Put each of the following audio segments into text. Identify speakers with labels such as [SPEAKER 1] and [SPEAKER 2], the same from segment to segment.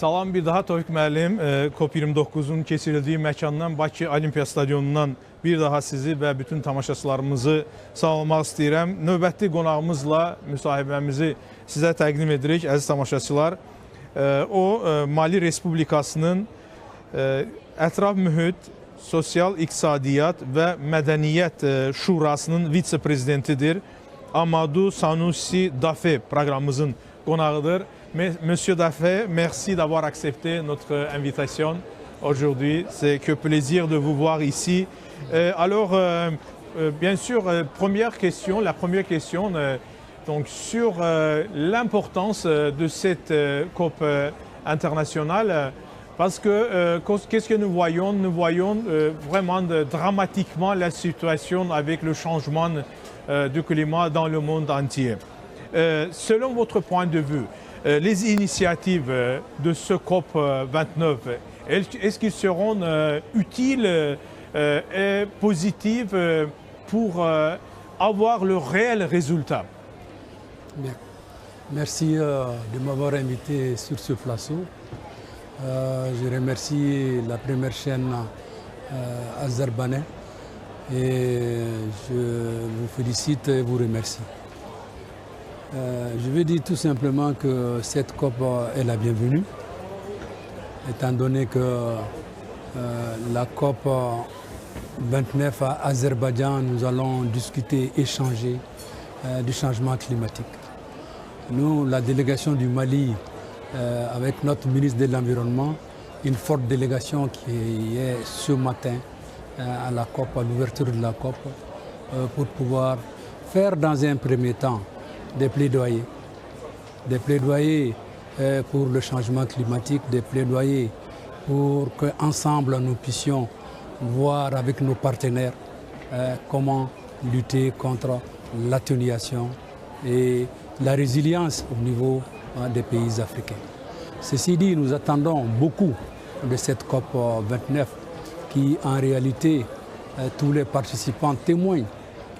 [SPEAKER 1] Salam bir daha Tofiq müəllim. COP29'un keçirildiyi məkandan Bakı Olimpiya Stadionundan bir daha sizi və bütün tamaşaçılarımızı salamlamaq istəyirəm. Növbəti qonağımızla müsahibəmizi sizə təqdim edirik, əziz tamaşaçılar. O, Mali Respublikasının Ətraf Mühit, Sosial İqtisadiyyat və Mədəniyyət Şurasının vitse-prezidentidir. Amadou Sanusi Dafe proqramımızın qonağıdır. Monsieur Dafe, merci d'avoir accepté notre invitation aujourd'hui. C'est que plaisir de vous voir ici. Bien sûr, la première question donc sur l'importance de cette COP internationale. Parce que qu'est-ce que nous voyons? Nous voyons vraiment dramatiquement la situation avec le changement du climat dans le monde entier. Selon votre point de vue, les initiatives de ce COP29, est-ce qu'ils seront utiles et positives pour avoir le réel résultat?
[SPEAKER 2] Bien. Merci de m'avoir invité sur ce plateau. Je remercie la première chaîne azerbaïdjanaise et je vous félicite et vous remercie. Je veux dire tout simplement que cette COP est la bienvenue, étant donné que la COP 29 à Azerbaïdjan, nous allons discuter, échanger du changement climatique. Nous, la délégation du Mali, avec notre ministre de l'Environnement, une forte délégation qui est ce matin à la COP, à l'ouverture de la COP, pour pouvoir faire dans un premier temps des plaidoyers pour le changement climatique, des plaidoyers pour qu'ensemble nous puissions voir avec nos partenaires comment lutter contre l'atténuation et la résilience au niveau des pays africains. Ceci dit, nous attendons beaucoup de cette COP 29 qui, en réalité, tous les participants témoignent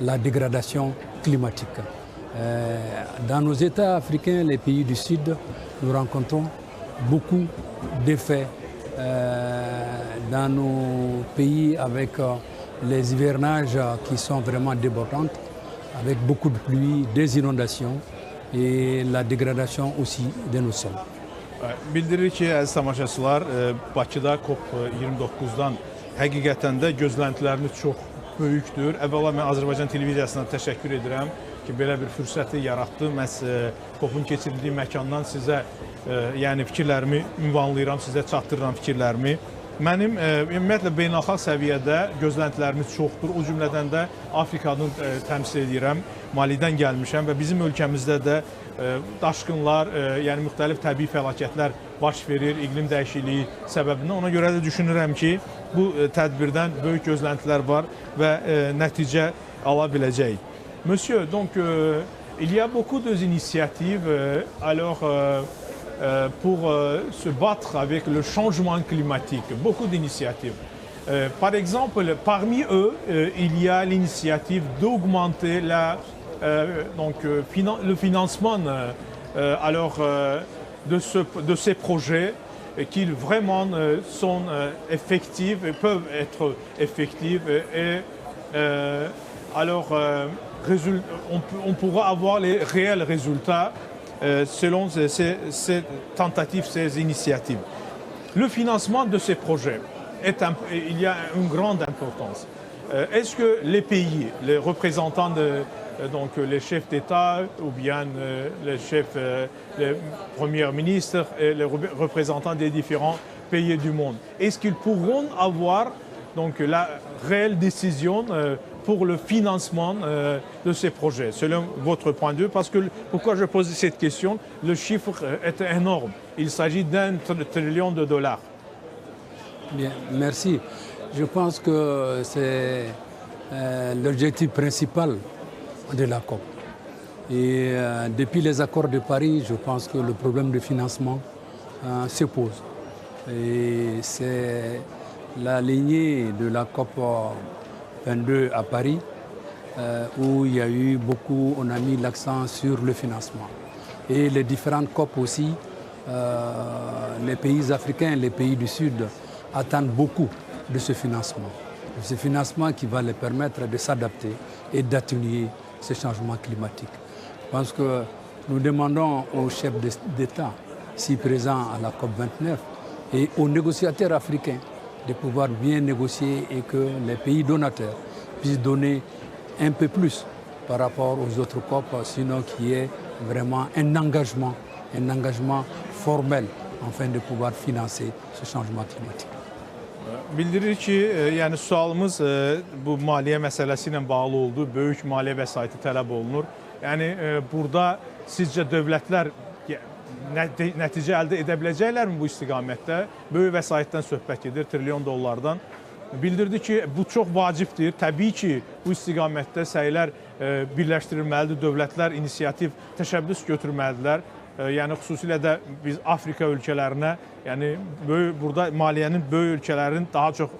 [SPEAKER 2] de la dégradation climatique. Dans nos États africains, les pays du Sud, nous rencontrons beaucoup d'effets dans nos pays avec les hivernages qui sont vraiment débordants, avec beaucoup de pluie, des inondations et la dégradation aussi de nos sols.
[SPEAKER 1] Bildirir ki, əziz tamaşaçılar, Bakıda COP29'dan həqiqətən də gözləntilərimiz çox böyükdür. Əvvəla mən Azərbaycan televiziyasına təşəkkür edirəm ki, belə bir fürsəti yaratdı. Məhz COP-un keçirildiyi məkandan sizə yəni fikirlərimi ünvanlayıram, sizə çatdırıram fikirlərimi. Mənim ümumiyyətlə beynəlxalq səviyyədə gözləntilərimiz çoxdur. O cümlədən də Afrikanı təmsil edirəm. Malidən gəlmişəm və bizim ölkəmizdə də daşqınlar, yəni müxtəlif təbii fəlakətlər baş verir, iqlim dəyişikliyi səbəbindən. Ona görə də düşünürəm ki, bu tədbirdən böyük gözləntilər var və nəticə ala biləcək. Monsieur, donc il y a beaucoup d'initiatives pour se battre avec le changement climatique, beaucoup d'initiatives. Par exemple, parmi eux, il y a l'initiative d'augmenter le financement de ces projets qui vraiment sont effectifs et peuvent être effectifs et on pourra avoir les réels résultats selon ces tentatives, ces initiatives. Le financement de ces projets, il y a une grande importance. Est-ce que les pays, les représentants, donc les chefs d'État ou bien les premiers ministres et les représentants des différents pays du monde, est-ce qu'ils pourront avoir donc, la réelle décision pour le financement de ces projets, selon votre point de vue? Parce que pourquoi je pose cette question? Le chiffre est énorme. Il s'agit d'1 trillion de dollars.
[SPEAKER 2] Bien, merci. Je pense que c'est l'objectif principal de la COP. Et depuis les accords de Paris, je pense que le problème de financement se pose. Et c'est la lignée de la COP 22 à Paris, où il y a eu beaucoup, on a mis l'accent sur le financement. Et les différentes COP aussi les pays africains, les pays du Sud attendent beaucoup de ce financement. De ce financement qui va les permettre de s'adapter et d'atténuer ces changements climatiques. Je pense que nous demandons aux chefs d'État, si présents à la COP29, et aux négociateurs africains de pouvoir bien négocier et que les pays donateurs puissent donner un peu plus par rapport aux autres COP, sinon qu'il y ait vraiment un engagement formel afin de pouvoir financer ce changement climatique.
[SPEAKER 1] Bildirir ki, yəni sualımız bu maliyyə məsələsi ilə bağlı oldu. Böyük maliyyə vəsaiti tələb olunur. Yəni burada sizcə dövlətlər nəticə əldə edə biləcəklərmi bu istiqamətdə? Böyük vəsaitdən söhbət gedir, trilyon dollardan. Bildirdi ki, bu çox vacibdir. Təbii ki, bu istiqamətdə səylər birləşdirilməlidir, dövlətlər inisiativ, təşəbbüs götürməlidirlər. Yəni xüsusilə də biz Afrika ölkələrinə, yəni burada maliyyənin böyük ölkələrin daha çox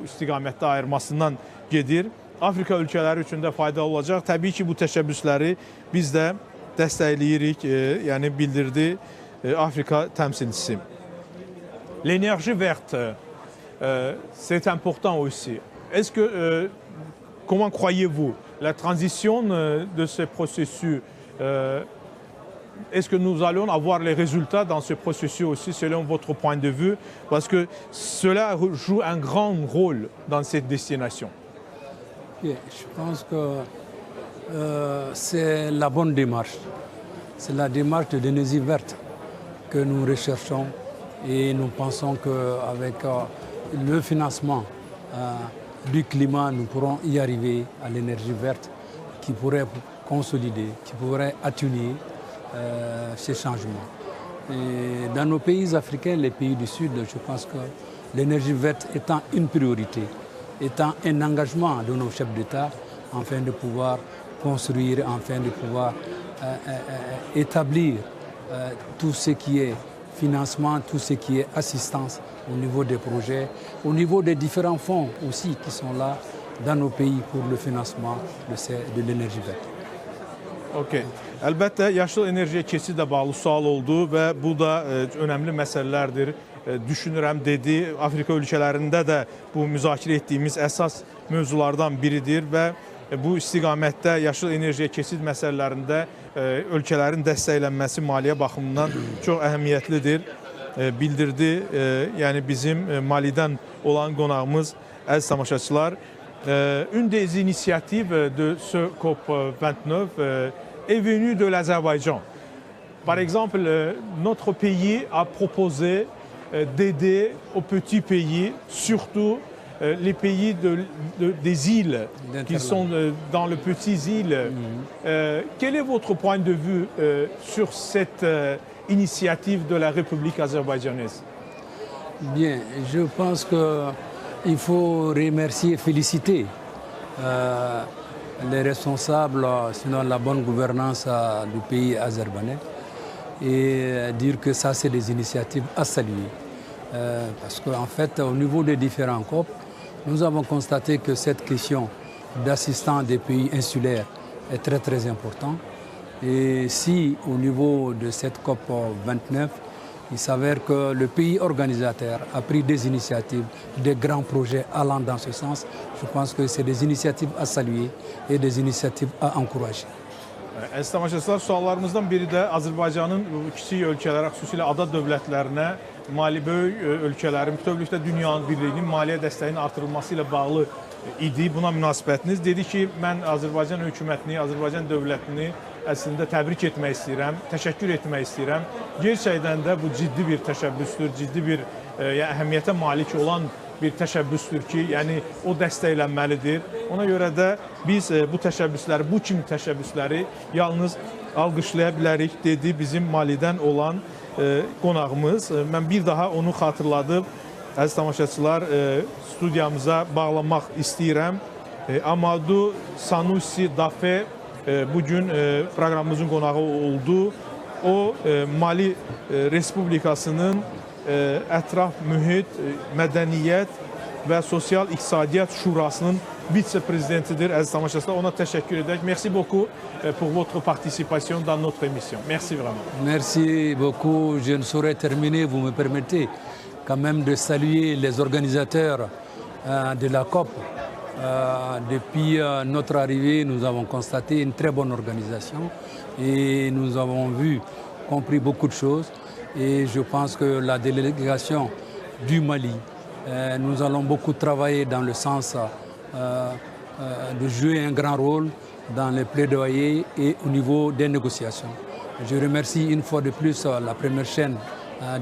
[SPEAKER 1] istiqamətdə ayırmasından gedir. Afrika ölkələri üçün də faydalı olacaq. Təbii ki, bu təşəbbüsləri biz də dəstəkləyirik, yəni bildirdi Afrika təmsilçisi. L'énergie verte, c'est important aussi. Est-ce que, comment croyez-vous la transition de ce processus? Est-ce que nous allons avoir les résultats dans ce processus aussi, selon votre point de vue? Parce que cela joue un grand rôle dans cette destination.
[SPEAKER 2] Je pense que c'est la bonne démarche. C'est la démarche de l'énergie verte que nous recherchons et nous pensons qu'avec le financement du climat, nous pourrons y arriver à l'énergie verte qui pourrait consolider, qui pourrait atténuer ces changements. Et dans nos pays africains, les pays du Sud, je pense que l'énergie verte étant une priorité, étant un engagement de nos chefs d'État, afin de pouvoir construire, afin de pouvoir établir tout ce qui est financement, tout ce qui est assistance au niveau des projets, au niveau des différents fonds aussi qui sont là dans nos pays pour le financement de l'énergie verte.
[SPEAKER 1] Okay. Əlbəttə, yaşıl enerjiyə keçid də bağlı sual oldu və bu da önəmli məsələlərdir. Düşünürəm, dedi, Afrika ölkələrində də bu müzakirə etdiyimiz əsas mövzulardan biridir və bu istiqamətdə yaşıl enerjiyə keçid məsələlərində ölkələrin dəstəklənməsi maliyyə baxımından çox əhəmiyyətlidir, bildirdi. Yəni bizim Malidən olan qonağımız, əziz tamaşaçılar, une des initiatives de ce COP29 est venue de l'Azerbaïdjan. Par exemple, notre pays a proposé d'aider aux petits pays, surtout les pays des îles, qui sont dans les petites îles. Quel est votre point de vue sur cette initiative de la République azerbaïdjanaise?
[SPEAKER 2] Bien, je pense qu'il faut remercier et féliciter les responsables, sinon la bonne gouvernance du pays azerbaïdjanais, et dire que ça, c'est des initiatives à saluer. Parce qu'en fait, au niveau des différents COP, nous avons constaté que cette question d'assistance des pays insulaires est très très importante. Et si au niveau de cette COP 29, il s'avère que le pays organisateur a pris des initiatives, des grands projets allant dans ce sens, je pense que c'est des initiatives à saluer et des initiatives à encourager.
[SPEAKER 1] Əziz tamaşaçılar, suallarımızdan biri də Azərbaycanın kiçik ölkələrə, xüsusilə ada dövlətlərinə, böyük ölkələrin, bütövlükdə dünyanın birliyinin maliyyə dəstəyinin artırılması ilə bağlı idi. Buna münasibətiniz. Dedi ki, mən Azərbaycan hökumətini, Azərbaycan dövlətini əslində təbrik etmək istəyirəm, təşəkkür etmək istəyirəm. Gerçəkdən də bu ciddi bir təşəbbüsdür, ciddi bir əhəmiyyətə malik olan bir təşəbbüsdür ki, yəni o dəstəklənməlidir. Ona görə də biz bu təşəbbüsləri, bu kimi təşəbbüsləri yalnız alqışlaya bilərik, dedi bizim Malidən olan qonağımız. Mən bir daha onu xatırladım. Əziz tamaşaçılar, studiyamıza bağlamaq istəyirəm. Amadou Sanusi Dafe bugün proqramımızın qonağı oldu. O, Mali Respublikasının ətraf mühit, mədəniyyət və Sosial İqtisadiyyat Şurasının vitse-prezidentidir. Əziz tamaşaçılar, ona təşəkkür edək. Merci beaucoup pour votre participation dans notre émission. Merci vraiment.
[SPEAKER 2] Merci beaucoup. Je ne saurais terminer, vous me permettez quand même de saluer les organisateurs de la COP. Depuis notre arrivée, nous avons constaté une très bonne organisation et nous avons compris beaucoup de choses. Et je pense que la délégation du Mali, nous allons beaucoup travailler dans le sens de jouer un grand rôle dans les plaidoyers et au niveau des négociations. Je remercie une fois de plus la première chaîne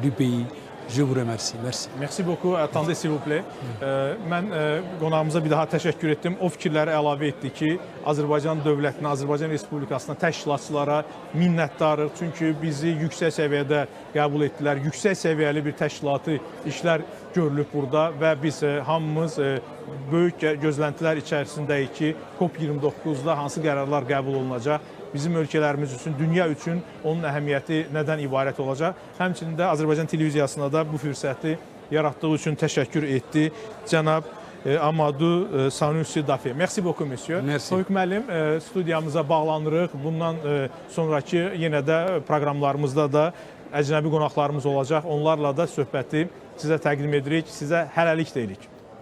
[SPEAKER 2] du pays. Je vous remercie. Merci.
[SPEAKER 1] Merci beaucoup. Attendez s'il vous plaît. Mən qonağımıza bir daha təşəkkür etdim. O fikirləri əlavə etdi ki, Azərbaycan dövlətinə, Azərbaycan Respublikasına, təşkilatçılara minnətdarıq. Çünki bizi yüksək səviyyədə qəbul etdilər. Yüksək səviyyəli bir təşkilatı işlər görülüb burada və biz hamımız böyük gözləntilər içərisindəyik ki, COP29-da hansı qərarlar qəbul olunacaq, bizim ölkələrimiz üçün, dünya üçün onun əhəmiyyəti nədən ibarət olacaq. Həmçinin də Azərbaycan televiziyasına da bu fürsəti yaratdığı üçün təşəkkür etdi cənab Amadou Sanusi Dafe. Merci beaucoup, monsieur.
[SPEAKER 2] Merci.
[SPEAKER 1] Toyuq müəllim, studiyamıza bağlanırıq. Bundan sonraki yenə də proqramlarımızda da əcnəbi qonaqlarımız olacaq. Onlarla da söhbəti sizə təqdim edirik. Sizə hələlik deyirik.